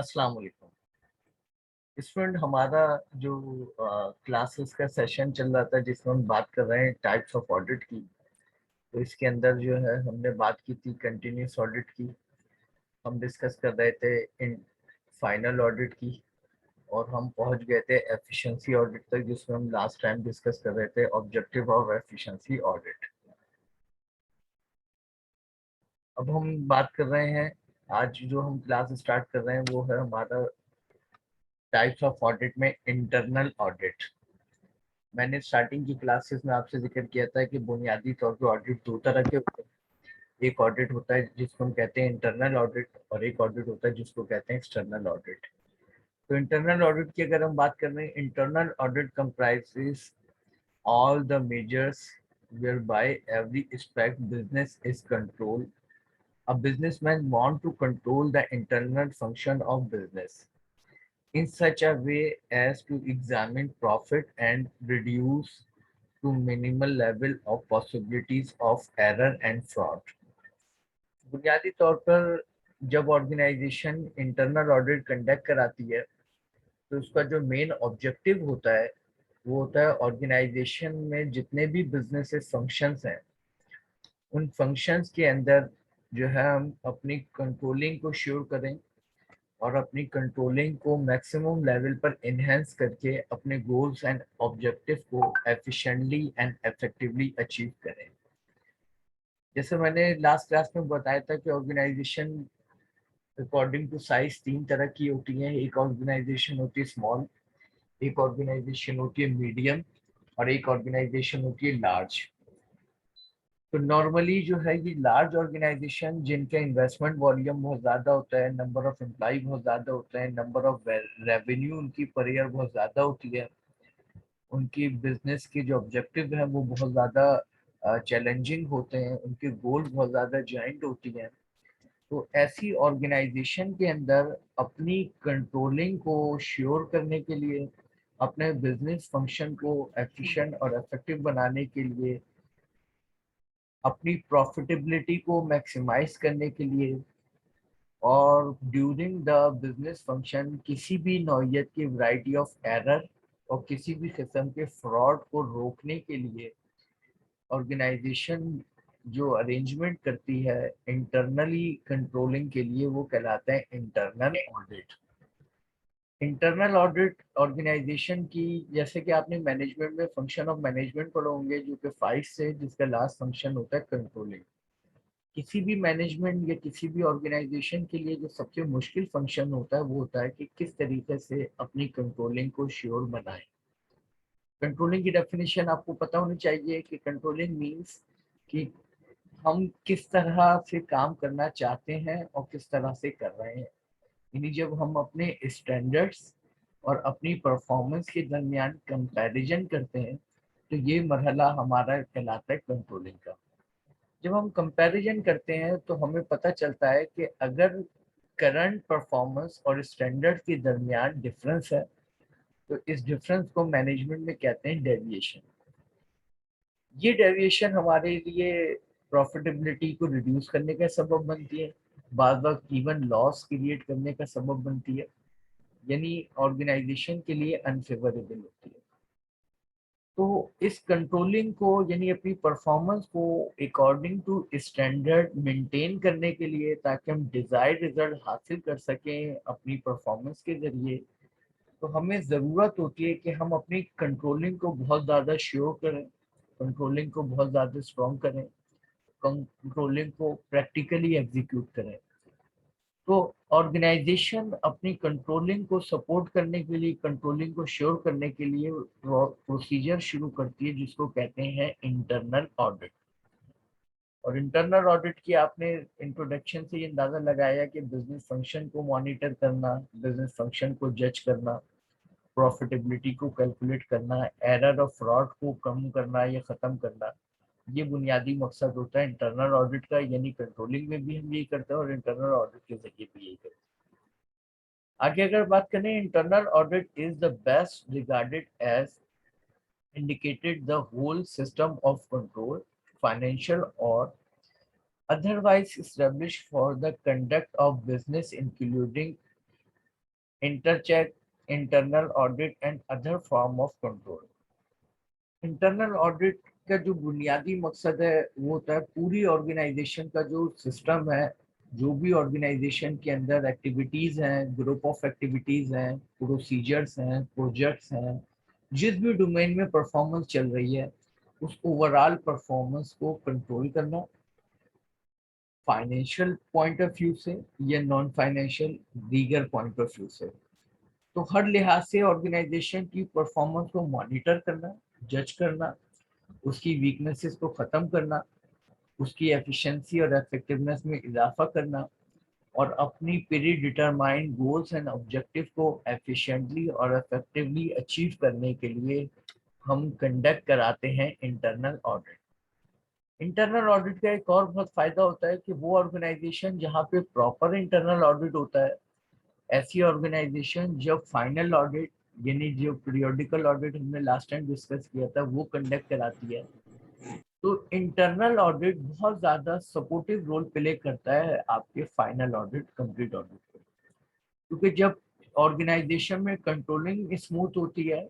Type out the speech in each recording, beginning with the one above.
अस्सलाम वालेकुम। स्टूडेंट, हमारा जो क्लासेस का सेशन चल रहा था जिसमें हम बात कर रहे हैं टाइप्स ऑफ ऑडिट की। तो इसके अंदर जो है हमने बात की थी कंटिन्यूस ऑडिट की, हम डिस्कस कर रहे थे इन फाइनल ऑडिट की, और हम पहुंच गए थे एफिशिएंसी ऑडिट तक, जिसमें हम लास्ट टाइम डिस्कस कर रहे थे ऑब्जेक्टिव ऑफ एफिशिएंसी ऑडिट। अब हम बात कर रहे हैं, आज जो हम क्लास स्टार्ट कर रहे हैं वो है हमारा टाइप्स ऑफ ऑडिट में इंटरनल ऑडिट। मैंने स्टार्टिंग की क्लासेस में आपसे जिक्र किया था कि बुनियादी तौर पे ऑडिट दो तरह के होते हैं। एक ऑडिट होता है जिसको हम कहते हैं इंटरनल ऑडिट, और एक ऑडिट होता है जिसको कहते हैं एक्सटर्नल ऑडिट। तो इंटरनल ऑडिट की अगर हम बात कर रहे हैं, internal audit comprises all the measures whereby every aspect business is controlled. A businessman want to control the internal function of business in such a way as to examine profit and reduce to minimal level of possibilities of error and fraud. बुनियादी तौर पर जब organisation internal audit conduct कराती है तो उसका जो main objective होता है वो होता है ऑर्गेनाइजेशन में जितने भी बिजनेस फंक्शंस हैं उन फंक्शंस के अंदर जो है हम अपनी कंट्रोलिंग को श्योर करें और अपनी कंट्रोलिंग को मैक्सिमम लेवल पर इन्हेंस करके अपने गोल्स एंड ऑब्जेक्टिव को एफिशिएंटली एंड इफेक्टिवली अचीव करें। जैसे मैंने लास्ट क्लास में बताया था कि ऑर्गेनाइजेशन अकॉर्डिंग टू साइज तीन तरह की होती है। एक ऑर्गेनाइजेशन होती है स्मॉल, एक ऑर्गेनाइजेशन होती है मीडियम, और एक ऑर्गेनाइजेशन होती है लार्ज। तो नॉर्मली जो है ये लार्ज ऑर्गेनाइजेशन जिनका इन्वेस्टमेंट वॉल्यूम बहुत ज़्यादा होता है, नंबर ऑफ एम्प्लॉय बहुत ज़्यादा होता है, नंबर ऑफ रेवेन्यू उनकी पर ईयर बहुत ज़्यादा होती है, उनकी बिजनेस के जो ऑब्जेक्टिव है वो बहुत ज़्यादा चैलेंजिंग होते हैं, उनके गोल बहुत ज़्यादा जॉइंट होती हैं। तो ऐसी ऑर्गेनाइजेशन के अंदर अपनी कंट्रोलिंग को श्योर करने के लिए, अपने बिजनेस फंक्शन को एफिशिएंट और इफेक्टिव बनाने के लिए, अपनी प्रॉफिटेबिलिटी को मैक्सिमाइज करने के लिए, और ड्यूरिंग द बिजनेस फंक्शन किसी भी नौइयत की वैरायटी ऑफ एरर और किसी भी किस्म के फ्रॉड को रोकने के लिए ऑर्गेनाइजेशन जो अरेंजमेंट करती है इंटरनली कंट्रोलिंग के लिए, वो कहलाता है internal audit. Internal audit organization की, जैसे कि आपने मैनेजमेंट में फंक्शन ऑफ मैनेजमेंट पढ़े होंगे जो कि 5 से, जिसका लास्ट फंक्शन होता है कंट्रोलिंग। किसी भी मैनेजमेंट या किसी भी ऑर्गेनाइजेशन के लिए जो सबसे मुश्किल फंक्शन होता है वो होता है कि किस तरीके से अपनी कंट्रोलिंग को श्योर बनाएं। कंट्रोलिंग की डेफिनेशन आपको पता होनी चाहिए कि कंट्रोलिंग मींस कि हम किस तरह से काम करना चाहते हैं और किस तरह से कर रहे हैं। यानी जब हम अपने स्टैंडर्ड्स और अपनी परफॉर्मेंस के दरमियान कंपैरिजन करते हैं तो ये मरहला हमारा कहलाता है कंट्रोलिंग का। जब हम कंपैरिजन करते हैं तो हमें पता चलता है कि अगर करंट परफॉर्मेंस और स्टैंडर्ड के दरमियान डिफरेंस है तो इस डिफरेंस को मैनेजमेंट में कहते हैं डेविएशन। ये डेविएशन हमारे लिए प्रॉफिटेबिलिटी को रिड्यूस करने का सबब बनती है, बाद वक्त इवन लॉस क्रिएट करने का सबब बनती है, यानी ऑर्गेनाइजेशन के लिए अनफेवरेबल होती है। तो इस कंट्रोलिंग को यानी अपनी परफॉर्मेंस को अकॉर्डिंग टू स्टैंडर्ड मेंटेन करने के लिए, ताकि हम डिजायर्ड रिजल्ट हासिल कर सकें अपनी परफॉर्मेंस के जरिए, तो हमें ज़रूरत होती है कि हम अपनी कंट्रोलिंग को बहुत ज़्यादा श्योर करें, कंट्रोलिंग को बहुत ज़्यादा स्ट्रॉन्ग करें, कंट्रोलिंग को प्रैक्टिकली एग्जीक्यूट करें। तो ऑर्गेनाइजेशन अपनी कंट्रोलिंग को सपोर्ट करने के लिए, कंट्रोलिंग को श्योर करने के लिए प्रोसीजर शुरू करती है जिसको कहते हैं इंटरनल ऑडिट। और इंटरनल ऑडिट की आपने इंट्रोडक्शन से ये अंदाज़ा लगाया कि बिजनेस फंक्शन को मॉनिटर करना, बिजनेस फंक्शन को जज करना, प्रॉफिटेबिलिटी को कैलकुलेट करना, एरर और फ्रॉड को कम करना या ख़त्म करना, ये बुनियादी मकसद होता है इंटरनल ऑडिट का। यानी कंट्रोलिंग में भी हम यही करते हैं और इंटरनल ऑडिट के जरिए भी यही करते हैं। आगे अगर बात करें, internal audit is the best regarded as indicated the whole system of control, financial or otherwise established for the conduct of business, including intercheck, internal audit and other form of control. Internal audit का जो बुनियादी मकसद है वो होता है पूरी organisation का जो सिस्टम है, जो भी ऑर्गेनाइजेशन के अंदर एक्टिविटीज हैं, ग्रुप ऑफ एक्टिविटीज हैं, प्रोसीजर्स हैं, प्रोजेक्ट्स हैं, जिस भी डोमेन में परफॉर्मेंस चल रही है उस ओवरऑल परफॉर्मेंस को कंट्रोल करना, फाइनेंशियल पॉइंट ऑफ व्यू से या नॉन फाइनेंशियल दीगर पॉइंट ऑफ व्यू से। तो हर लिहाज से ऑर्गेनाइजेशन की परफॉर्मेंस को मॉनिटर करना, जज करना, उसकी वीकनेसेस को ख़त्म करना, उसकी एफिशिएंसी और इफेक्टिवनेस में इजाफा करना, और अपनी pre determined goals and objective को एफिशिएंटली और इफेक्टिवली अचीव करने के लिए हम कंडक्ट कराते हैं इंटरनल ऑडिट। इंटरनल ऑडिट का एक और बहुत फायदा होता है कि वो ऑर्गेनाइजेशन जहाँ पे प्रॉपर इंटरनल ऑडिट होता है, ऐसी ऑर्गेनाइजेशन जब फाइनल ऑडिट यानी जो पीरियोडिकल ऑडिट हमने लास्ट टाइम डिस्कस किया था वो कंडक्ट कराती है, तो इंटरनल ऑडिट बहुत ज़्यादा सपोर्टिव रोल प्ले करता है आपके फाइनल ऑडिट, कंप्लीट ऑडिट को। क्योंकि जब ऑर्गेनाइजेशन में कंट्रोलिंग स्मूथ होती है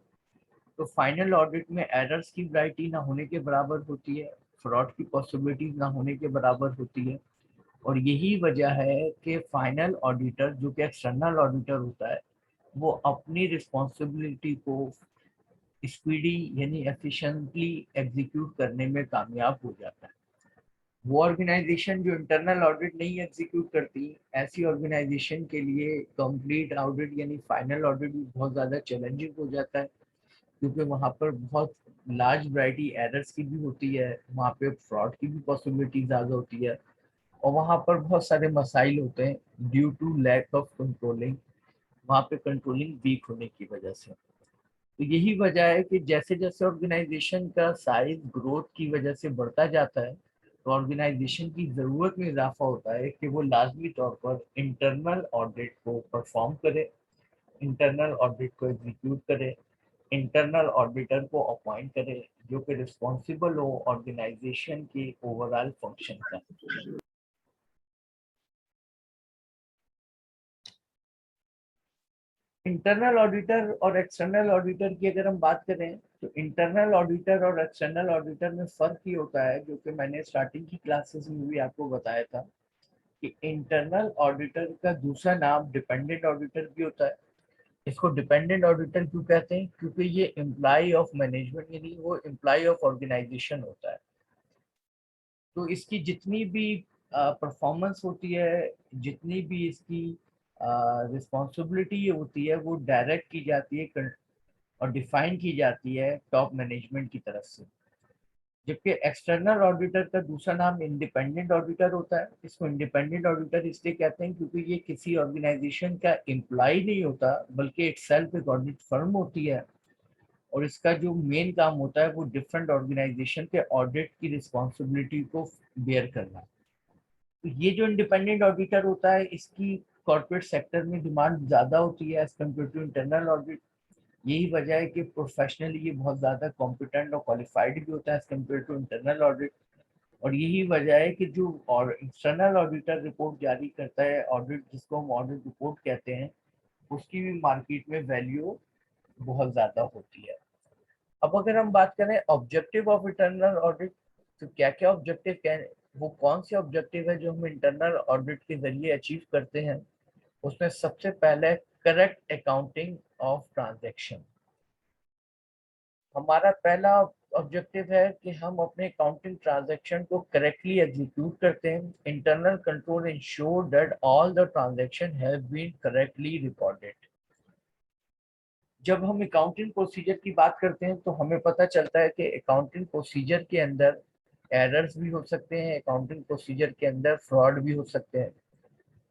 तो फाइनल ऑडिट में एरर्स की वैरायटी ना होने के बराबर होती है, फ्रॉड की पॉसिबिलिटीज ना होने के बराबर होती है। और यही वजह है कि फाइनल ऑडिटर जो कि एक्सटर्नल ऑडिटर होता है वो अपनी रिस्पॉन्सिबिलिटी को स्पीडी यानी एफिशिएंटली एग्जीक्यूट करने में कामयाब हो जाता है। वो ऑर्गेनाइजेशन जो इंटरनल ऑडिट नहीं एग्जीक्यूट करती, ऐसी ऑर्गेनाइजेशन के लिए कंप्लीट ऑडिट यानी फाइनल ऑडिट भी बहुत ज़्यादा चैलेंजिंग हो जाता है, क्योंकि वहाँ पर बहुत लार्ज वैरायटी एरर्स की भी होती है, वहाँ पे फ्रॉड की भी पॉसिबिलिटी ज़्यादा होती है, और वहाँ पर बहुत सारे मसाइल होते हैं due to lack of controlling, वहाँ पे कंट्रोलिंग वीक होने की वजह से। तो यही वजह है कि जैसे जैसे ऑर्गेनाइजेशन का साइज ग्रोथ की वजह से बढ़ता जाता है तो ऑर्गेनाइजेशन की ज़रूरत में इजाफा होता है कि वो लाजमी तौर पर इंटरनल ऑडिट को परफॉर्म करे, इंटरनल ऑडिट को एग्जीक्यूट करे, इंटरनल ऑडिटर को अपॉइंट करे जो कि रिस्पॉन्सिबल हो ऑर्गेनाइजेशन के ओवरऑल फंक्शन का। इंटरनल ऑडिटर और एक्सटर्नल ऑडिटर की अगर हम बात करें तो इंटरनल ऑडिटर और एक्सटर्नल ऑडिटर में फ़र्क ही होता है, जो कि मैंने स्टार्टिंग की क्लासेस में भी आपको बताया था कि इंटरनल ऑडिटर का दूसरा नाम डिपेंडेंट ऑडिटर भी होता है। इसको डिपेंडेंट ऑडिटर क्यों कहते हैं? क्योंकि ये एम्प्लॉय ऑफ मैनेजमेंट यानी वो एम्प्लॉय ऑफ ऑर्गेनाइजेशन होता है। तो इसकी जितनी भी परफॉर्मेंस होती है, जितनी भी इसकी रिस्पॉन्सिबिलिटी होती है वो डायरेक्ट की जाती है और डिफाइन की जाती है टॉप मैनेजमेंट की तरफ से। जबकि एक्सटर्नल ऑडिटर का दूसरा नाम इंडिपेंडेंट ऑडिटर होता है। इसको इंडिपेंडेंट ऑडिटर इसलिए कहते हैं क्योंकि ये किसी ऑर्गेनाइजेशन का एम्प्लॉय नहीं होता, बल्कि एक सेल्फ एक ऑडिट फर्म होती है, और इसका जो मेन काम होता है वो डिफरेंट ऑर्गेनाइजेशन के ऑडिट की रिस्पॉन्सिबिलिटी को बेयर करना। तो ये जो इंडिपेंडेंट ऑडिटर होता है इसकी कॉर्पोरेट सेक्टर में डिमांड ज़्यादा होती है as compare to internal audit. यही वजह है कि प्रोफेशनली ये बहुत ज़्यादा कॉम्पिटेंट और क्वालिफाइड भी होता है as compare to internal audit. और यही वजह है कि जो और एक्सटर्नल ऑडिटर रिपोर्ट जारी करता है, ऑडिट जिसको हम ऑडिट रिपोर्ट कहते हैं, उसकी भी मार्केट में वैल्यू बहुत ज़्यादा होती है। अब अगर हम बात करें ऑब्जेक्टिव ऑफ इंटरनल ऑडिट, तो क्या क्या ऑब्जेक्टिव क्या है, वो कौन से ऑब्जेक्टिव है जो हम इंटरनल ऑडिट के जरिए अचीव करते हैं? उसमें सबसे पहले करेक्ट अकाउंटिंग ऑफ ट्रांजैक्शन। हमारा पहला ऑब्जेक्टिव है कि हम अपने अकाउंटिंग ट्रांजैक्शन को करेक्टली एग्जीक्यूट करते हैं। Internal control ensure that all the transaction have been correctly recorded. जब हम अकाउंटिंग प्रोसीजर की बात करते हैं तो हमें पता चलता है कि अकाउंटिंग प्रोसीजर के अंदर एरर्स भी हो सकते हैं, अकाउंटिंग प्रोसीजर के अंदर फ्रॉड भी हो सकते हैं।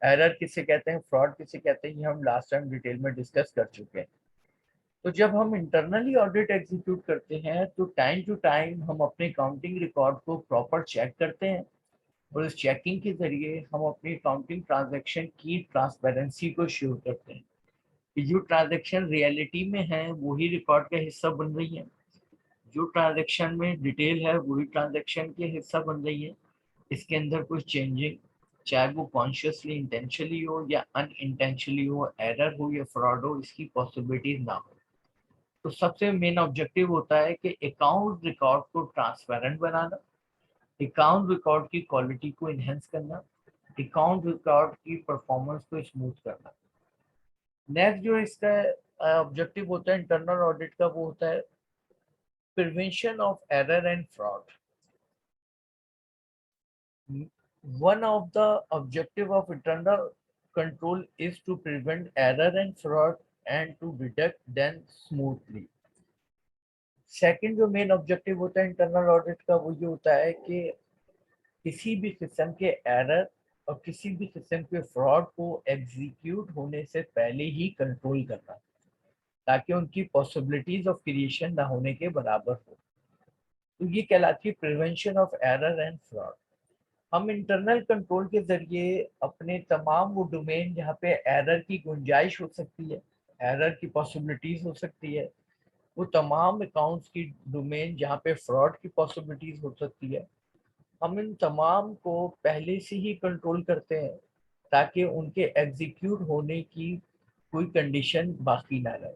एरर किसे कहते हैं, फ्रॉड किसे कहते हैं, ये हम लास्ट टाइम डिटेल में डिस्कस कर चुके हैं। तो जब हम इंटरनली ऑडिट एग्जीक्यूट करते हैं तो टाइम टू टाइम हम अपने अकाउंटिंग रिकॉर्ड को प्रॉपर चेक करते हैं, और इस चेकिंग के जरिए हम अपनी अकाउंटिंग ट्रांजैक्शन की ट्रांसपेरेंसी को श्योर करते हैं कि जो ट्रांजैक्शन रियलिटी में है वही रिकॉर्ड का हिस्सा बन रही है, जो ट्रांजैक्शन में डिटेल है वही ट्रांजैक्शन के हिस्सा बन रही है, इसके अंदर कुछ चाहे वो कॉन्शियसली इंटेंशनली हो या अनइंटेंशनली हो, एरर हो या फ्रॉड हो, इसकी पॉसिबिलिटीज ना हो। तो सबसे मेन ऑब्जेक्टिव होता है कि अकाउंट रिकॉर्ड को ट्रांसपेरेंट बनाना, अकाउंट रिकॉर्ड की क्वालिटी को इनहेंस करना, अकाउंट रिकॉर्ड की परफॉर्मेंस को स्मूथ करना। नेक्स्ट जो इसका ऑब्जेक्टिव होता है इंटरनल ऑडिट का, वो होता है prevention of error and fraud. One of the objective of internal control is to prevent error and fraud and to detect them smoothly. Second जो मेन ऑब्जेक्टिव होता है इंटरनल ऑडिट का, वो ये होता है कि किसी भी किस्म के एरर और किसी भी किस्म के फ्रॉड को एग्जीक्यूट होने से पहले ही कंट्रोल करना, ताकि उनकी पॉसिबिलिटीज ऑफ क्रिएशन ना होने के बराबर हो। तो ये कहलाती है prevention of error and fraud. हम इंटरनल कंट्रोल के जरिए अपने तमाम वो डोमेन जहाँ पे एरर की गुंजाइश हो सकती है, एरर की पॉसिबिलिटीज हो सकती है, वो तमाम अकाउंट्स की डोमेन जहाँ पे फ्रॉड की पॉसिबिलिटीज हो सकती है, हम इन तमाम को पहले से ही कंट्रोल करते हैं ताकि उनके एग्जीक्यूट होने की कोई कंडीशन बाकी ना रहे।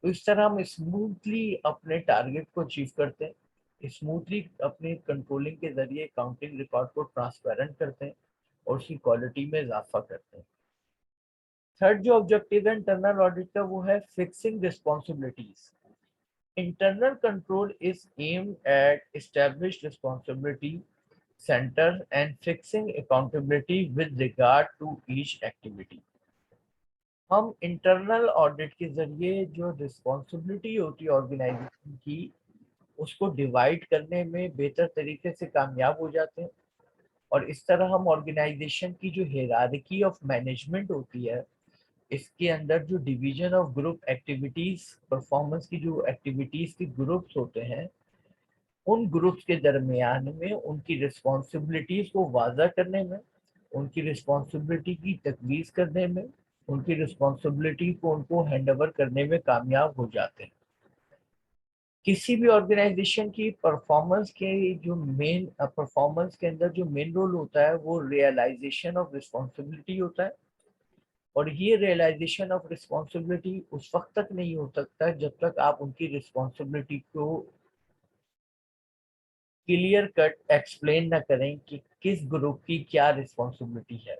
तो इस तरह हम स्मूथली अपने टारगेट को अचीव करते हैं, स्मूथली अपने कंट्रोलिंग के जरिए अकाउंटिंग रिकॉर्ड को ट्रांसपेरेंट करते हैं और उसकी क्वालिटी में इजाफा करते हैं। थर्ड जो ऑब्जेक्टिव है इंटरनल ऑडिट का, वो है fixing responsibilities. Internal control is aimed at established responsibility centers and fixing accountability with regard to each activity। हम इंटरनल ऑडिट के जरिए जो रिस्पॉन्सिबिलिटी होती है ऑर्गेनाइजेशन की, उसको डिवाइड करने में बेहतर तरीके से कामयाब हो जाते हैं। और इस तरह हम ऑर्गेनाइजेशन की जो हायरार्की ऑफ मैनेजमेंट होती है, इसके अंदर जो division of group activities, performance की जो एक्टिविटीज के ग्रुप्स होते हैं, उन ग्रुप्स के दरमियान में उनकी रिस्पॉन्सिबिलिटीज को वाज़ा करने में, उनकी रिस्पॉन्सिबिलिटी की तजवीज़ करने में, उनकी रिस्पॉन्सिबिलिटी को उनको हैंड ओवर करने में कामयाब हो जाते हैं। किसी भी ऑर्गेनाइजेशन की परफॉर्मेंस के जो मेन परफॉर्मेंस के अंदर जो मेन रोल होता है, वो रियलाइजेशन ऑफ रिस्पॉन्सिबिलिटी होता है। और ये रियलाइजेशन ऑफ रिस्पॉन्सिबिलिटी उस वक्त तक नहीं हो सकता जब तक आप उनकी रिस्पॉन्सिबिलिटी को क्लियर कट एक्सप्लेन ना करें कि किस ग्रुप की क्या रिस्पॉन्सिबिलिटी है।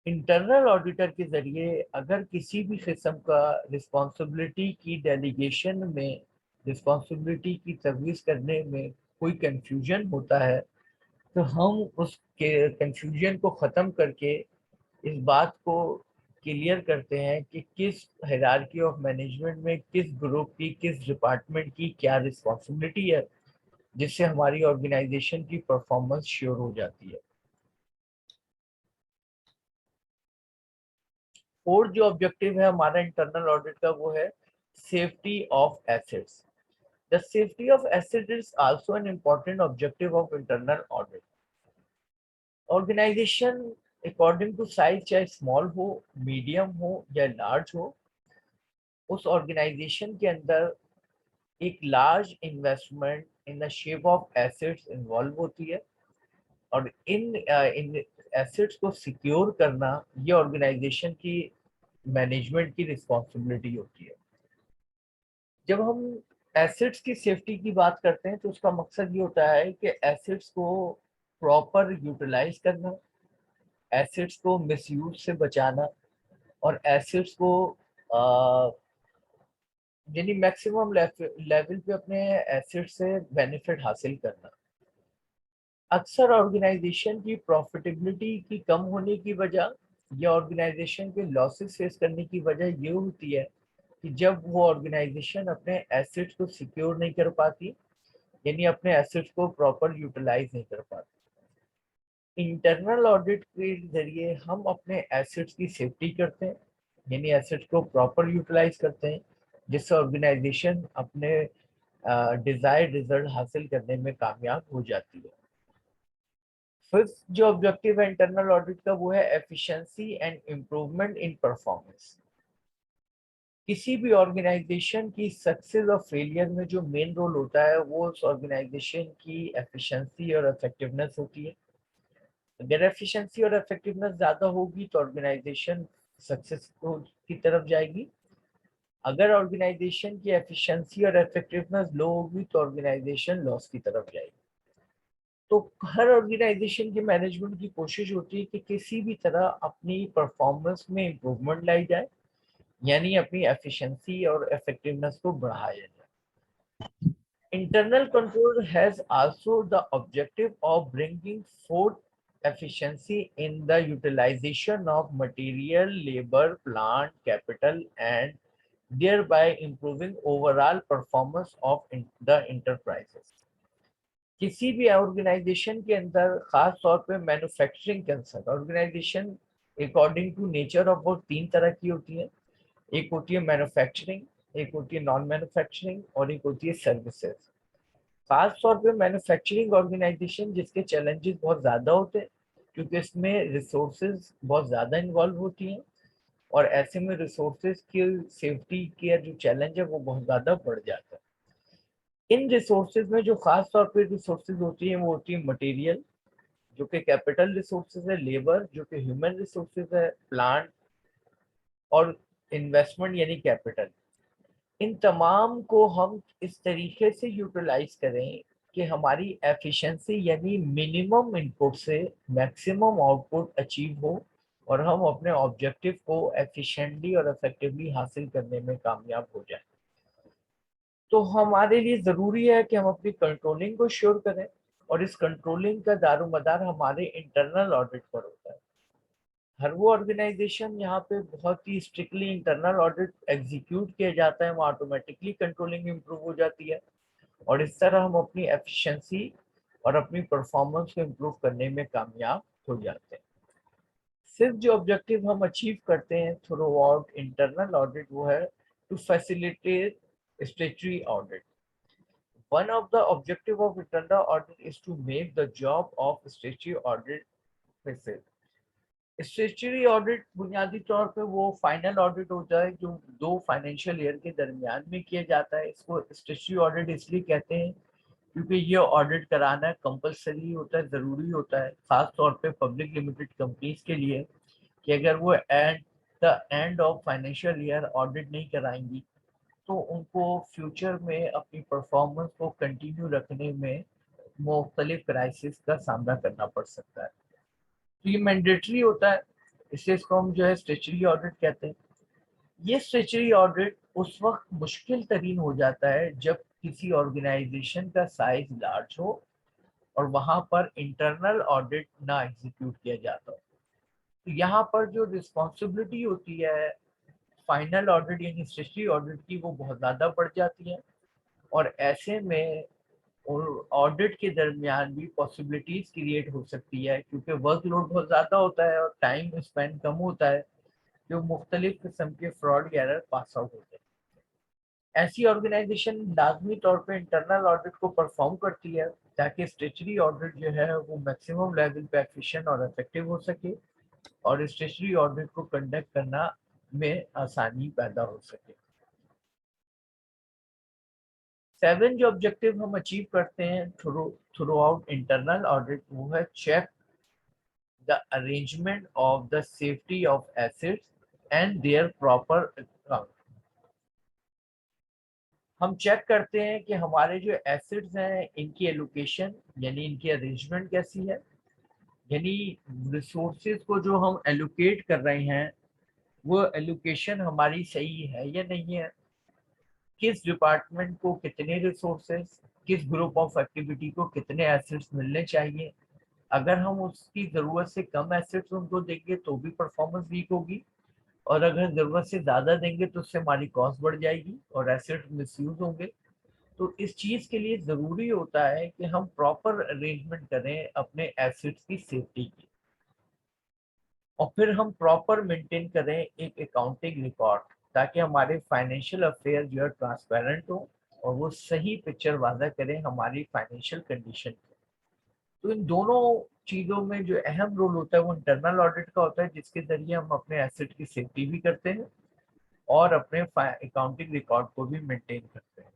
इंटरनल ऑडिटर के जरिए अगर किसी भी किस्म का रिस्पॉन्सिबिलिटी की डेलीगेशन में, रिस्पॉन्सिबिलिटी की तजवीज़ करने में कोई कंफ्यूजन होता है, तो हम उसके कंफ्यूजन को ख़त्म करके इस बात को क्लियर करते हैं कि किस हायरार्की ऑफ मैनेजमेंट में किस ग्रुप की, किस डिपार्टमेंट की क्या रिस्पॉन्सिबिलिटी है, जिससे हमारी ऑर्गेनाइजेशन की परफॉर्मेंस श्योर हो जाती है। फोर्थ जो ऑब्जेक्टिव है हमारा इंटरनल ऑडिट का, वो है safety of assets. The safety of assets is also an important objective of internal audit. Organization according to size, चाहे स्मॉल हो, मीडियम हो या लार्ज हो, उस ऑर्गेनाइजेशन के अंदर एक large investment in the shape of assets involve होती है। और इन एसेट्स को सिक्योर करना ये ऑर्गेनाइजेशन की मैनेजमेंट की रिस्पॉन्सिबिलिटी होती है। जब हम एसेट्स की सेफ्टी की बात करते हैं, तो उसका मकसद ये होता है कि एसेट्स को प्रॉपर यूटिलाइज करना, एसेट्स को मिसयूज से बचाना, और एसेट्स को यानी मैक्सिमम लेवल पे अपने एसेट से बेनिफिट हासिल करना। अक्सर ऑर्गेनाइजेशन की प्रॉफिटेबिलिटी की कम होने की वजह या ऑर्गेनाइजेशन के लॉसेस फेस करने की वजह ये होती है कि जब वो ऑर्गेनाइजेशन अपने एसेट्स को सिक्योर नहीं कर पाती, यानी अपने एसेट्स को प्रॉपर यूटिलाइज नहीं कर पाती। इंटरनल ऑडिट के जरिए हम अपने एसेट्स की सेफ्टी करते हैं, यानी एसेट्स को प्रॉपर यूटिलाइज करते हैं, जिससे ऑर्गेनाइजेशन अपने डिजायर्ड रिजल्ट हासिल करने में कामयाब हो जाती है। फिफ्थ जो ऑब्जेक्टिव है इंटरनल ऑडिट का, वो है efficiency and improvement in performance. किसी भी ऑर्गेनाइजेशन की सक्सेस और फेलियर में जो मेन रोल होता है, वो उस ऑर्गेनाइजेशन की एफिशिएंसी और इफेक्टिवनेस होती है। अगर एफिशिएंसी और इफेक्टिवनेस ज्यादा होगी तो ऑर्गेनाइजेशन सक्सेस की तरफ जाएगी। अगर ऑर्गेनाइजेशन की एफिशिएंसी और इफेक्टिवनेस लो होगी तो ऑर्गेनाइजेशन लॉस की तरफ जाएगी। तो हर ऑर्गेनाइजेशन की मैनेजमेंट की कोशिश होती है कि किसी भी तरह अपनी परफॉर्मेंस में इम्प्रूवमेंट लाई जाए, यानी अपनी एफिशिएंसी और इफेक्टिवनेस को बढ़ाया जाए। Internal control has also the objective of bringing forth efficiency in the utilization of material, labor, plant, capital, and thereby improving overall performance of the enterprises. किसी भी ऑर्गेनाइजेशन के अंदर खास तौर पे मैन्युफैक्चरिंग के अंदर organization according to nature of वो तीन तरह की होती है। एक होती है मैन्युफैक्चरिंग, एक होती है नॉन मैन्युफैक्चरिंग और एक होती है सर्विसेज। खास तौर पे मैन्युफैक्चरिंग ऑर्गेनाइजेशन जिसके चैलेंजेस बहुत ज़्यादा होते हैं क्योंकि इसमें रिसोर्सेज बहुत ज़्यादा इन्वॉल्व होती हैं और ऐसे में रिसोर्सेज की सेफ्टी के जो चैलेंज है वो बहुत ज़्यादा बढ़ जाता है। इन रिसोर्सेज में जो खास तौर पे रिसोर्सेज होती हैं वो होती है मटेरियल जो कि कैपिटल रिसोर्सेज है, लेबर जो कि ह्यूमन रिसोर्सेज है, प्लांट और इन्वेस्टमेंट यानी कैपिटल। इन तमाम को हम इस तरीके से यूटिलाइज करें कि हमारी एफिशिएंसी यानी मिनिमम इनपुट से मैक्सिमम आउटपुट अचीव हो और हम अपने ऑब्जेक्टिव को एफिशिएंटली और इफेक्टिवली हासिल करने में कामयाब हो जाए। तो हमारे लिए ज़रूरी है कि हम अपनी कंट्रोलिंग को श्योर करें और इस कंट्रोलिंग का दारोमदार हमारे इंटरनल ऑडिट पर होता है। हर वो ऑर्गेनाइजेशन यहाँ पे बहुत ही स्ट्रिक्टली इंटरनल ऑडिट एग्जीक्यूट किया जाता है वहाँ ऑटोमेटिकली कंट्रोलिंग इम्प्रूव हो जाती है और इस तरह हम अपनी एफिशिएंसी और अपनी परफॉर्मेंस को इम्प्रूव करने में कामयाब हो जाते हैं। सिर्फ जो ऑब्जेक्टिव हम अचीव करते हैं थ्रू आउट इंटरनल ऑडिट वो है to facilitate statutory audit. One of the objective of internal audit is to make the job of statutory audit facile। Statutory audit बुनियादी तौर पे वो फाइनल ऑडिट होता है जो दो फाइनेंशियल ईयर के दरमियान में किया जाता है। इसको स्टेचुरी ऑडिट इसलिए कहते हैं क्योंकि ये ऑडिट कराना कंपलसरी होता है, ज़रूरी होता है, खास तौर पे पब्लिक लिमिटेड कंपनीज के लिए कि अगर वो at the end of financial year audit नहीं कराएंगी तो उनको फ्यूचर में अपनी परफॉर्मेंस को कंटिन्यू रखने में मुख्तलिफ क्राइसिस का सामना करना पड़ सकता है। तो ये मैंडेटरी होता है, इसलिए इसको हम जो है स्टेचुरी ऑडिट कहते हैं। ये स्टेचुरी ऑडिट उस वक्त मुश्किल तरीन हो जाता है जब किसी ऑर्गेनाइजेशन का साइज लार्ज हो और वहां पर इंटरनल ऑडिट ना एग्जीक्यूट किया जाता हो। तो यहाँ पर जो रिस्पॉन्सिबिलिटी होती है फाइनल ऑडिट यानी स्टेचुरी ऑडिट की वो बहुत ज़्यादा बढ़ जाती है और ऐसे में ऑडिट के दरमियान भी पॉसिबिलिटीज क्रिएट हो सकती है क्योंकि वर्कलोड बहुत ज़्यादा होता है और टाइम स्पेंड कम होता है जो मुख्तलिफ किस्म के फ्रॉड या एरर पास आउट होते हैं। ऐसी ऑर्गेनाइजेशन लाजमी तौर पे इंटरनल ऑडिट को परफॉर्म करती है ताकि स्टेचुरी ऑडिट जो है वो मैक्सिमम लेवल पे एफिशिएंट और इफेक्टिव हो सके और स्टेचुरी ऑडिट को कंडक्ट करना में आसानी पैदा हो सके। 7 जो ऑब्जेक्टिव हम अचीव करते हैं थ्रू आउट इंटरनल ऑडिट वो है check the arrangement of the safety of assets and their proper account। हम चेक करते हैं कि हमारे जो एसेट्स हैं इनकी एलोकेशन यानी इनकी अरेंजमेंट कैसी है, यानी रिसोर्सेज को जो हम एलोकेट कर रहे हैं वो एलोकेशन हमारी सही है या नहीं है, किस डिपार्टमेंट को कितने रिसोर्सेज, किस ग्रुप ऑफ एक्टिविटी को कितने एसेट्स मिलने चाहिए। अगर हम उसकी ज़रूरत से कम एसेट्स उनको देंगे तो भी परफॉर्मेंस वीक होगी और अगर ज़रूरत से ज़्यादा देंगे तो उससे हमारी कॉस्ट बढ़ जाएगी और एसेट मिसयूज होंगे। तो इस चीज़ के लिए ज़रूरी होता है कि हम प्रॉपर अरेंजमेंट करें अपने एसेट्स की सेफ्टी की और फिर हम प्रॉपर मेंटेन करें एक अकाउंटिंग रिकॉर्ड ताकि हमारे फाइनेंशियल अफेयर जो है ट्रांसपेरेंट हो और वो सही पिक्चर वादा करें हमारी फाइनेंशियल कंडीशन की। तो इन दोनों चीज़ों में जो अहम रोल होता है वो इंटरनल ऑडिट का होता है जिसके जरिए हम अपने एसेट की सेफ्टी भी करते हैं और अपने अकाउंटिंग रिकॉर्ड को भी मेंटेन करते हैं।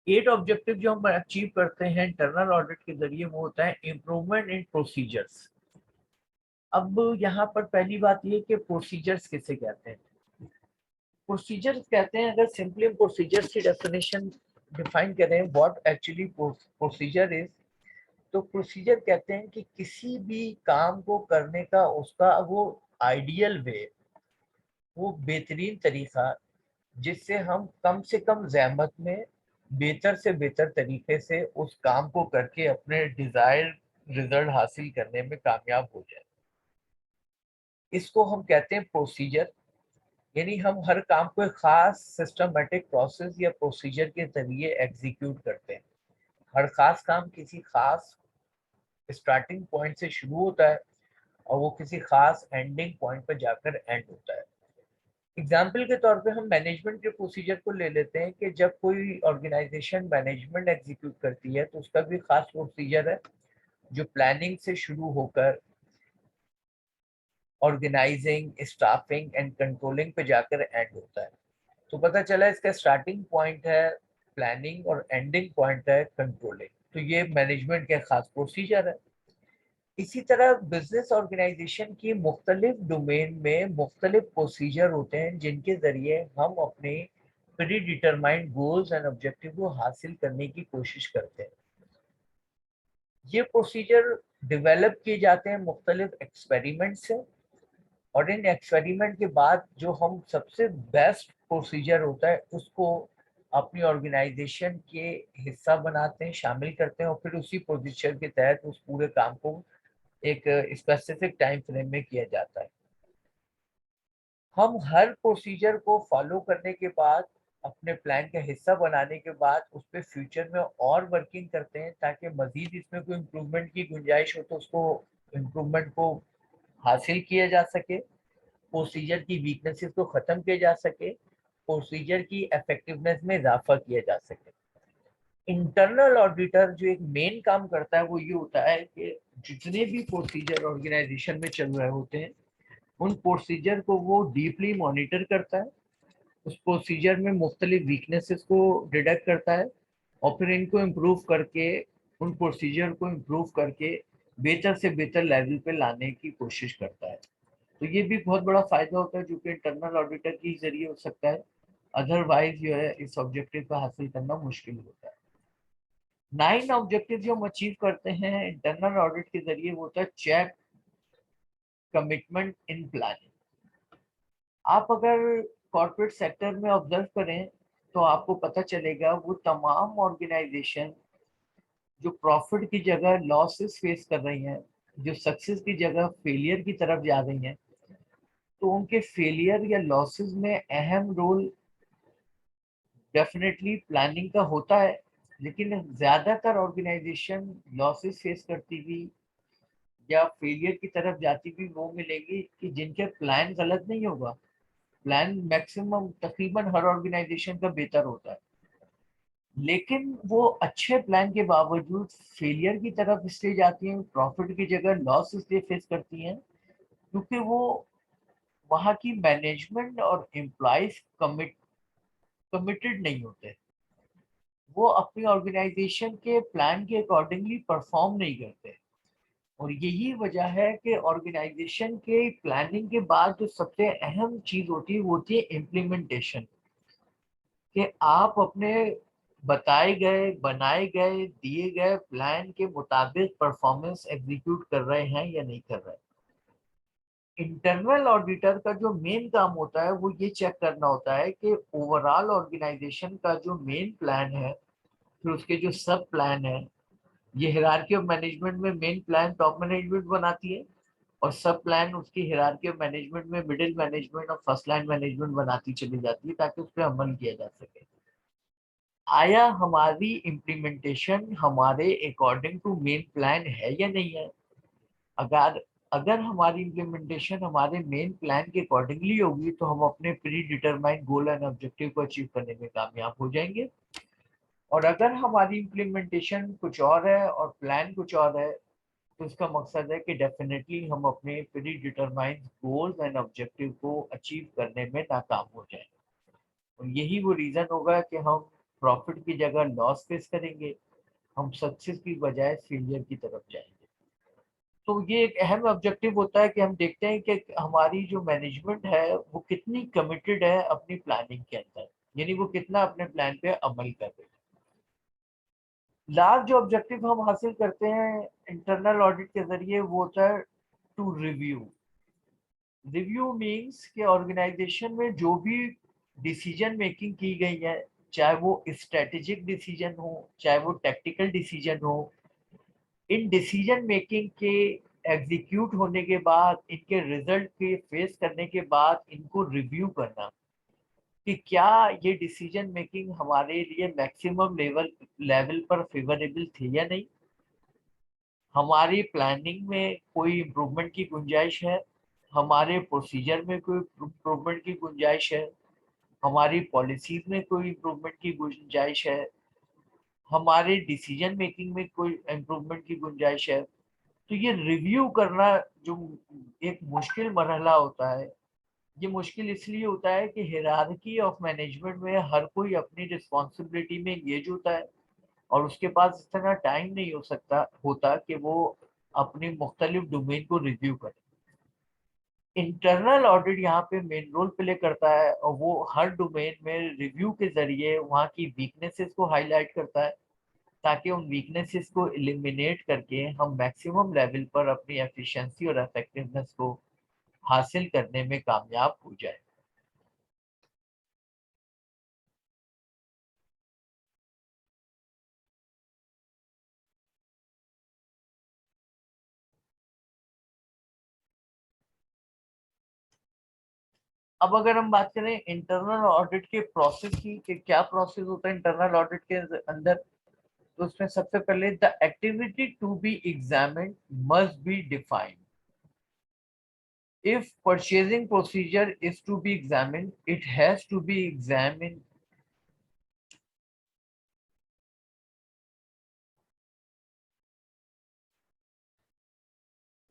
8 ऑब्जेक्टिव जो हम अचीव करते हैं इंटरनल ऑडिट के जरिए वो होता है इम्प्रूवमेंट इन प्रोसीजर्स। अब यहाँ पर पहली बात ये कि प्रोसीजर्स किसे कहते हैं। प्रोसीजर्स कहते हैं, अगर सिंपली प्रोसीजर्स की डेफिनेशन डिफाइन करें व्हाट एक्चुअली प्रोसीजर इज, तो प्रोसीजर कहते हैं कि किसी भी काम को करने का उसका वो आइडियल वे, वो बेहतरीन तरीका जिससे हम कम से कम ज़हमत में बेहतर से बेहतर तरीके से उस काम को करके अपने डिजायर्ड रिजल्ट हासिल करने में कामयाब हो जाए, इसको हम कहते हैं प्रोसीजर। यानी हम हर काम को एक खास सिस्टमेटिक प्रोसेस या प्रोसीजर के जरिए एग्जीक्यूट करते हैं। हर खास काम किसी खास स्टार्टिंग पॉइंट से शुरू होता है और वो किसी खास एंडिंग पॉइंट पर जाकर एंड होता है। एग्जाम्पल के तौर पे हम मैनेजमेंट के प्रोसीजर को ले लेते हैं कि जब कोई ऑर्गेनाइजेशन मैनेजमेंट एग्जीक्यूट करती है तो उसका भी खास प्रोसीजर है जो प्लानिंग से शुरू होकर ऑर्गेनाइजिंग, स्टाफिंग एंड कंट्रोलिंग पे जाकर एंड होता है। तो पता चला इसका स्टार्टिंग पॉइंट है प्लानिंग और एंडिंग पॉइंट है कंट्रोलिंग। तो ये मैनेजमेंट के खास प्रोसीजर है। इसी तरह बिजनेस ऑर्गेनाइजेशन की मुख्तलिफ डोमेन में मुख्तलिफ प्रोसीजर होते हैं जिनके ज़रिए हम अपने pre determined goals and objective को हासिल करने की कोशिश करते हैं। ये प्रोसीजर डेवलप किए जाते हैं मुख्तलिफ एक्सपेरिमेंट से, और इन एक्सपेरिमेंट के बाद जो हम सबसे बेस्ट प्रोसीजर होता है उसको अपनी ऑर्गेनाइजेशन के हिस्सा बनाते हैं, शामिल करते हैं और फिर उसी प्रोसीजर के तहत उस पूरे काम को एक स्पेसिफिक टाइम फ्रेम में किया जाता है। हम हर प्रोसीजर को फॉलो करने के बाद, अपने प्लान का हिस्सा बनाने के बाद उस पर फ्यूचर में और वर्किंग करते हैं ताकि मजीद इसमें कोई इम्प्रूवमेंट की गुंजाइश हो तो उसको इम्प्रूवमेंट को हासिल किया जा सके, प्रोसीजर की वीकनेसेस को ख़त्म किया जा सके, प्रोसीजर की इफेक्टिवनेस में इजाफा किया जा सके। इंटरनल ऑडिटर जो एक मेन काम करता है वो ये होता है कि जितने भी प्रोसीजर ऑर्गेनाइजेशन में चल रहे होते हैं उन प्रोसीजर को वो डीपली मॉनिटर करता है, उस प्रोसीजर में मुख्तलिफ वीकनेसेस को डिटेक्ट करता है और फिर इनको इम्प्रूव करके, उन प्रोसीजर को इम्प्रूव करके बेहतर से बेहतर लेवल पे लाने की कोशिश करता है। तो ये भी बहुत बड़ा फायदा होता है जो कि इंटरनल ऑडिटर के जरिए हो सकता है, अदरवाइज जो है इस ऑब्जेक्टिव का हासिल करना मुश्किल होता है। 9 ऑब्जेक्टिव जो हम अचीव करते हैं इंटरनल ऑडिट के जरिए वो होता है चेक, कमिटमेंट इन प्लानिंग। आप अगर कॉर्पोरेट सेक्टर में ऑब्जर्व करें तो आपको पता चलेगा वो तमाम ऑर्गेनाइजेशन जो प्रॉफिट की जगह लॉसेस फेस कर रही हैं, जो सक्सेस की जगह फेलियर की तरफ जा रही हैं, तो उनके फेलियर या लॉसेस में अहम रोल डेफिनेटली प्लानिंग का होता है। लेकिन ज़्यादातर ऑर्गेनाइजेशन लॉसेस फेस करती हुई या फेलियर की तरफ जाती हुई वो मिलेंगी कि जिनके प्लान गलत नहीं होगा। प्लान मैक्सिमम तकरीबन हर ऑर्गेनाइजेशन का बेहतर होता है, लेकिन वो अच्छे प्लान के बावजूद फेलियर की तरफ इसलिए जाती हैं, प्रॉफिट की जगह लॉस इसलिए फेस करती हैं क्योंकि वो वहाँ की मैनेजमेंट और एम्प्लॉइज कमिटेड नहीं होते, वो अपनी ऑर्गेनाइजेशन के प्लान के अकॉर्डिंगली परफॉर्म नहीं करते। और यही वजह है कि ऑर्गेनाइजेशन के प्लानिंग के बाद जो सबसे अहम चीज़ होती है वो होती है इम्प्लीमेंटेशन, कि आप अपने बताए गए, बनाए गए, दिए गए प्लान के मुताबिक परफॉर्मेंस एग्जीक्यूट कर रहे हैं या नहीं कर रहे हैं। इंटरनल ऑडिटर का जो मेन काम होता है वो ये चेक करना होता है कि ओवरऑल ऑर्गेनाइजेशन का जो मेन प्लान है, फिर उसके जो सब प्लान है, ये हिरार्की ऑफ मैनेजमेंट में मेन प्लान टॉप मैनेजमेंट बनाती है और सब प्लान उसकी हिरार्की ऑफ मैनेजमेंट में मिडिल मैनेजमेंट और फर्स्ट लाइन मैनेजमेंट बनाती चली जाती है ताकि उस पर अमल किया जा सके। आया हमारी इम्प्लीमेंटेशन हमारे अकॉर्डिंग टू मेन प्लान है या नहीं है। अगर अगर हमारी इम्प्लीमेंटेशन हमारे मेन प्लान के अकॉर्डिंगली होगी तो हम अपने pre determined goal and objective को अचीव करने में कामयाब हो जाएंगे। और अगर हमारी इम्प्लीमेंटेशन कुछ और है और प्लान कुछ और है तो इसका मकसद है कि डेफिनेटली हम अपने pre determined goals and objective को अचीव करने में नाकाम हो जाए। और यही वो रीज़न होगा कि हम प्रॉफिट की जगह लॉस फेस करेंगे, हम सक्सेस की बजाय फेलियर की तरफ जाएंगे। तो ये एक अहम ऑब्जेक्टिव होता है कि हम देखते हैं कि हमारी जो मैनेजमेंट है वो कितनी कमिटेड है अपनी प्लानिंग के अंदर, यानी वो कितना अपने प्लान पे अमल कर रहे हैं। लास्ट जो ऑब्जेक्टिव हम हासिल करते हैं इंटरनल ऑडिट के जरिए वो होता है टू रिव्यू। रिव्यू मीन्स कि ऑर्गेनाइजेशन में जो भी डिसीजन मेकिंग की गई है, चाहे वो स्ट्रेटेजिक डिसीजन हो चाहे वो टैक्टिकल डिसीजन हो, इन डिसीजन मेकिंग के एग्जीक्यूट होने के बाद, इनके रिजल्ट के फेस करने के बाद इनको रिव्यू करना कि क्या ये डिसीजन मेकिंग हमारे लिए मैक्सिमम लेवल लेवल पर फेवरेबल थी या नहीं, हमारी प्लानिंग में कोई इम्प्रूवमेंट की गुंजाइश है, हमारे प्रोसीजर में कोई इम्प्रूवमेंट की गुंजाइश है, हमारी पॉलिसीज में कोई इम्प्रूवमेंट की गुंजाइश है, हमारे डिसीजन मेकिंग में कोई इम्प्रूवमेंट की गुंजाइश है। तो ये रिव्यू करना जो एक मुश्किल मरहला होता है, ये मुश्किल इसलिए होता है कि हिरार्की ऑफ मैनेजमेंट में हर कोई अपनी रिस्पॉन्सिबिलिटी में एंगेज होता है और उसके पास इस तरह टाइम नहीं हो सकता होता कि वो अपनी मुख्तलिफ डोमेन को रिव्यू करे। इंटरनल ऑडिट यहाँ पे मेन रोल प्ले करता है और वो हर डोमेन में रिव्यू के जरिए वहाँ की वीकनेसेस को हाईलाइट करता है ताकि उन वीकनेसेस को एलिमिनेट करके हम मैक्सिमम लेवल पर अपनी एफिशिएंसी और इफेक्टिवनेस को हासिल करने में कामयाब हो जाए। अब अगर हम बात करें इंटरनल ऑडिट के प्रोसेस की कि क्या प्रोसेस होता है इंटरनल ऑडिट के अंदर, तो उसमें सबसे पहले the activity to be examined must be defined. If purchasing procedure is to be examined, it has to be examined.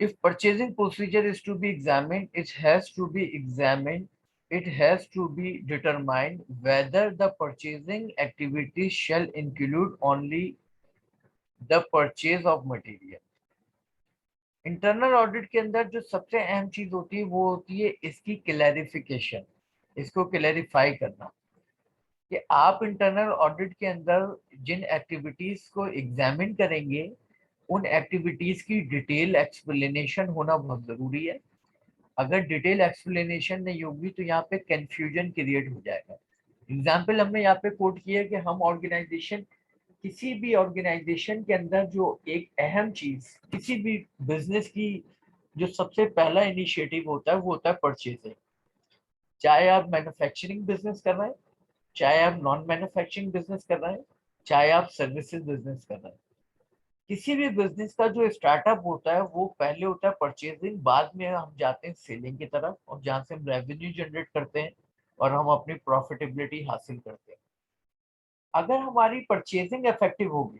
If purchasing procedure is to be examined, it has to be examined. It has to be determined whether the purchasing activity shall include only the purchase of material. Internal audit के अंदर जो सबसे अहम चीज होती है वो होती है इसकी क्लैरिफिकेशन, इसको क्लैरिफाई करना कि आप इंटरनल ऑडिट के अंदर जिन एक्टिविटीज को एग्जामिन करेंगे उन एक्टिविटीज की डिटेल एक्सप्लेनेशन होना बहुत जरूरी है। अगर डिटेल एक्सप्लेनेशन नहीं होगी तो यहाँ पे कंफ्यूजन क्रिएट हो जाएगा। एग्जाम्पल हमने यहाँ पे कोट किया कि हम ऑर्गेनाइजेशन, किसी भी ऑर्गेनाइजेशन के अंदर जो एक अहम चीज किसी भी बिजनेस की जो सबसे पहला इनिशिएटिव होता है वो होता है परचेजिंग। चाहे आप मैन्युफैक्चरिंग बिजनेस कर रहे हैं, चाहे आप नॉन मैन्युफैक्चरिंग बिजनेस कर रहे हैं, चाहे आप सर्विसेज बिजनेस कर रहे हैं, किसी भी बिजनेस का जो स्टार्टअप होता है वो पहले होता है परचेजिंग, बाद में हम जाते हैं सेलिंग की तरफ और जहाँ से हम रेवेन्यू जनरेट करते हैं और हम अपनी प्रॉफिटेबिलिटी हासिल करते हैं। अगर हमारी परचेजिंग इफेक्टिव होगी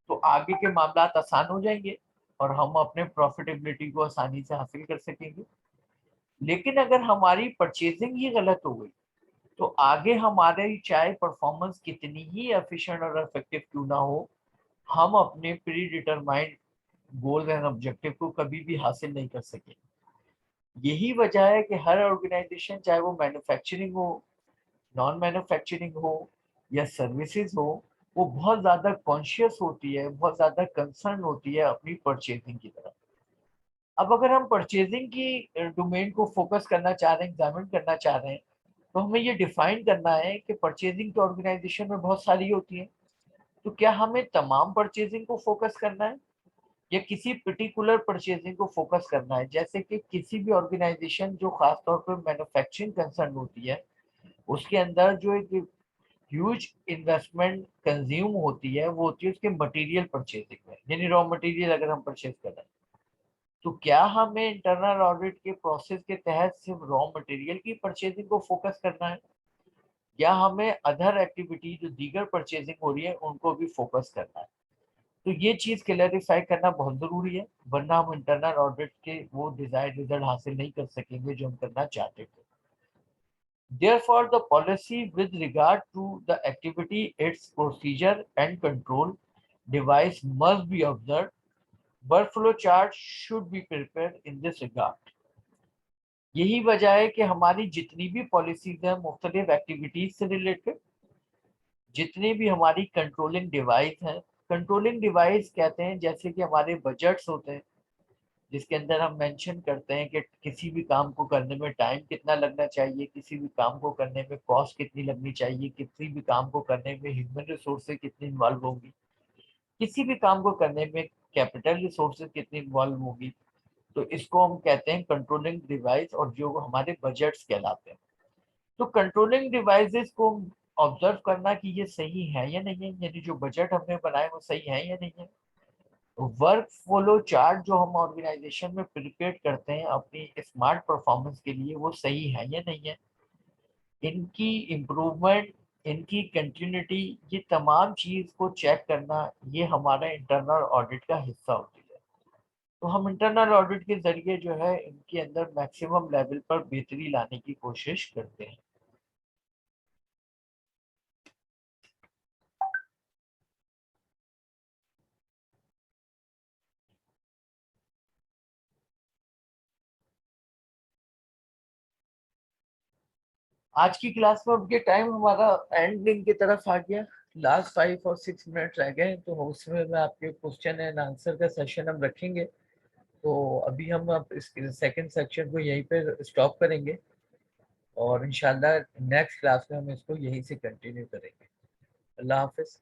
तो आगे के मामला आसान हो जाएंगे और हम अपने प्रॉफिटेबिलिटी को आसानी से हासिल कर सकेंगे। लेकिन अगर हमारी परचेजिंग ही गलत हो गई तो आगे हमारे चाहे परफॉर्मेंस कितनी ही एफिशिएंट और इफेक्टिव क्यों ना हो, हम अपने pre determined goals and objective को कभी भी हासिल नहीं कर सके। यही वजह है कि हर ऑर्गेनाइजेशन चाहे वो मैन्युफैक्चरिंग हो, नॉन मैन्युफैक्चरिंग हो या सर्विसेज हो, वो बहुत ज्यादा कॉन्शियस होती है, बहुत ज्यादा कंसर्न होती है अपनी परचेजिंग की तरफ। अब अगर हम परचेजिंग की डोमेन को फोकस करना चाह रहे हैं, एग्जामिन करना चाह रहे हैं, तो हमें ये डिफाइन करना है कि परचेजिंग तो ऑर्गेनाइजेशन में बहुत सारी होती है, तो क्या हमें तमाम परचेजिंग को फोकस करना है या किसी पर्टिकुलर परचेजिंग को फोकस करना है। जैसे कि किसी भी ऑर्गेनाइजेशन जो खासतौर पर मैन्युफैक्चरिंग कंसर्न होती है उसके अंदर जो एक ह्यूज इन्वेस्टमेंट कंज्यूम होती है वो होती है उसके मटेरियल परचेजिंग में, यानी रॉ मटेरियल अगर हम परचेज कर रहे हैं तो क्या हमें इंटरनल ऑडिट के प्रोसेस के तहत सिर्फ रॉ मटेरियल की परचेजिंग को फोकस करना है या हमें अदर एक्टिविटी जो दीगर परचेजिंग हो रही है उनको भी फोकस करना है। तो ये चीज क्लैरिफाई करना बहुत जरूरी है, वरना हम इंटरनल ऑडिट के वो डिजायर्ड रिजल्ट हासिल नहीं कर सकेंगे जो हम करना चाहते थे। Therefore, the policy with regard to the activity, its procedure and control device must be observed. Workflow chart should be prepared in this regard. यही वजह है कि हमारी जितनी भी पॉलिसीज हैं मुख्तलिफ एक्टिविटीज से रिलेटेड, जितने भी हमारी कंट्रोलिंग डिवाइस हैं, कंट्रोलिंग डिवाइस कहते हैं जैसे कि हमारे बजट्स होते हैं जिसके अंदर हम मेंशन करते हैं कि किसी भी काम को करने में टाइम कितना लगना चाहिए, किसी भी काम को करने में कॉस्ट कितनी लगनी चाहिए, किसी भी काम को करने में ह्यूमन रिसोर्सेज कितनी इन्वॉल्व होंगी, किसी भी काम को करने में कैपिटल रिसोर्सेज कितनी इन्वॉल्व होगी। तो इसको हम कहते हैं कंट्रोलिंग डिवाइस और जो हमारे बजट्स कहलाते हैं। तो कंट्रोलिंग डिवाइसेस को ऑब्जर्व करना कि ये सही है या नहीं है, यानी जो बजट हमने बनाए वो सही है या नहीं है। वर्क फ्लो चार्ट जो हम ऑर्गेनाइजेशन में प्रिपेयर करते हैं अपनी स्मार्ट परफॉर्मेंस के लिए वो सही है या नहीं है, इनकी इम्प्रूवमेंट, इनकी कंटिन्यूटी, ये तमाम चीज को चेक करना ये हमारा इंटरनल ऑडिट का हिस्सा होती है। तो हम इंटरनल ऑडिट के जरिए जो है इनके अंदर मैक्सिमम लेवल पर बेहतरी लाने की कोशिश करते हैं। आज की क्लास में अब ये टाइम हमारा एंडिंग की तरफ आ गया, लास्ट 5 और 6 मिनट रह गए, तो उसमें मैं आपके क्वेश्चन एंड आंसर का सेशन हम रखेंगे। तो अभी हम अब इस सेकंड सेक्शन को यहीं पे स्टॉप करेंगे और इंशाल्लाह नेक्स्ट क्लास में हम इसको यहीं से कंटिन्यू करेंगे। अल्लाह हाफिज।